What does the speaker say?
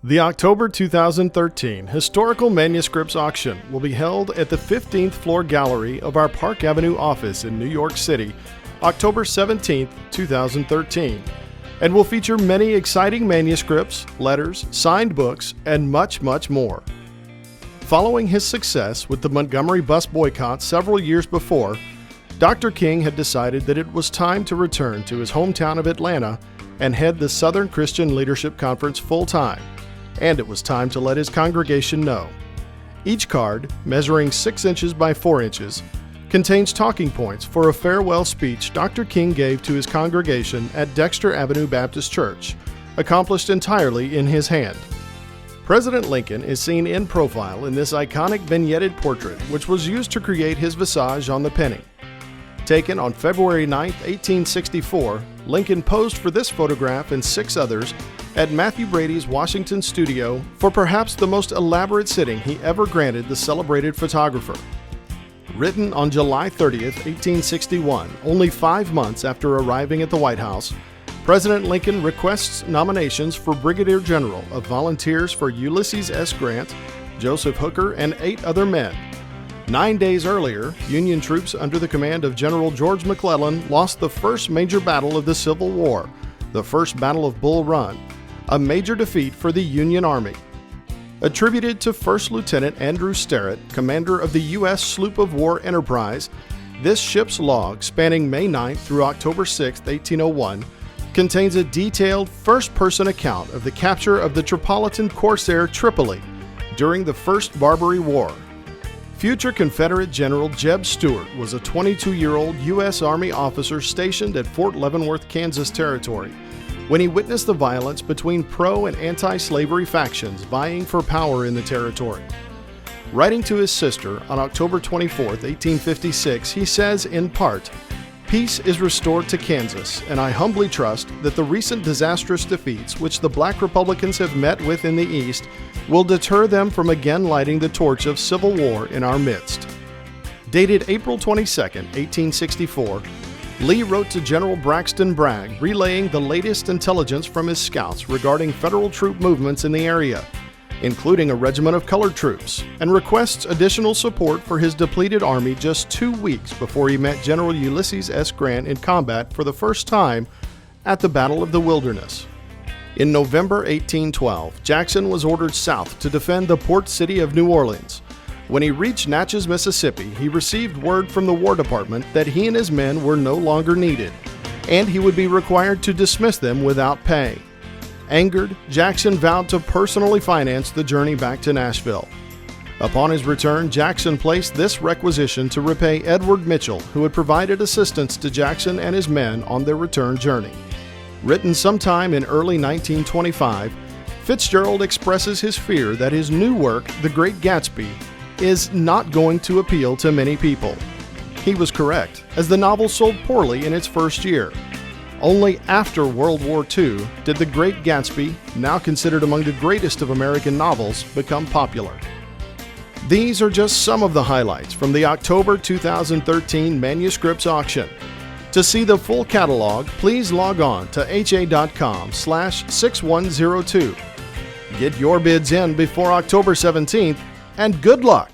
The October 2013 Historical Manuscripts auction will be held at the 15th floor gallery of our Park Avenue office in New York City, October 17, 2013, and will feature many exciting manuscripts, letters, signed books, and much, much more. Following his success with the Montgomery bus boycott several years before, Dr. King had decided that it was time to return to his hometown of Atlanta and head the Southern Christian Leadership Conference full-time. And it was time to let his congregation know. Each card, measuring 6 inches by 4 inches, contains talking points for a farewell speech Dr. King gave to his congregation at Dexter Avenue Baptist Church, accomplished entirely in his hand. President Lincoln is seen in profile in this iconic vignetted portrait, which was used to create his visage on the penny. Taken on February 9, 1864, Lincoln posed for this photograph and 6 others at Matthew Brady's Washington studio for perhaps the most elaborate sitting he ever granted the celebrated photographer. Written on July 30, 1861, only 5 months after arriving at the White House, President Lincoln requests nominations for Brigadier General of Volunteers for Ulysses S. Grant, Joseph Hooker, and 8 other men. 9 days earlier, Union troops under the command of General George McClellan lost the first major battle of the Civil War, the First Battle of Bull Run, a major defeat for the Union Army. Attributed to First Lieutenant Andrew Sterrett, commander of the U.S. sloop of war Enterprise, this ship's log, spanning May 9 through October 6, 1801, contains a detailed first-person account of the capture of the Tripolitan corsair Tripoli during the First Barbary War. Future Confederate General Jeb Stuart was a 22-year-old U.S. Army officer stationed at Fort Leavenworth, Kansas Territory, when he witnessed the violence between pro- and anti-slavery factions vying for power in the territory. Writing to his sister on October 24, 1856, he says in part, "Peace is restored to Kansas, and I humbly trust that the recent disastrous defeats which the Black Republicans have met with in the East will deter them from again lighting the torch of civil war in our midst." Dated April 22, 1864, Lee wrote to General Braxton Bragg relaying the latest intelligence from his scouts regarding federal troop movements in the area, including a regiment of colored troops, and requests additional support for his depleted army just 2 weeks before he met General Ulysses S. Grant in combat for the first time at the Battle of the Wilderness. In November 1812, Jackson was ordered south to defend the port city of New Orleans. When he reached Natchez, Mississippi, he received word from the War Department that he and his men were no longer needed, and he would be required to dismiss them without pay. Angered, Jackson vowed to personally finance the journey back to Nashville. Upon his return, Jackson placed this requisition to repay Edward Mitchell, who had provided assistance to Jackson and his men on their return journey. Written sometime in early 1925, Fitzgerald expresses his fear that his new work, The Great Gatsby, is not going to appeal to many people. He was correct, as the novel sold poorly in its first year. Only after World War II did The Great Gatsby, now considered among the greatest of American novels, become popular. These are just some of the highlights from the October 2013 Manuscripts auction. To see the full catalog, please log on to ha.com/6102. Get your bids in before October 17th, and good luck!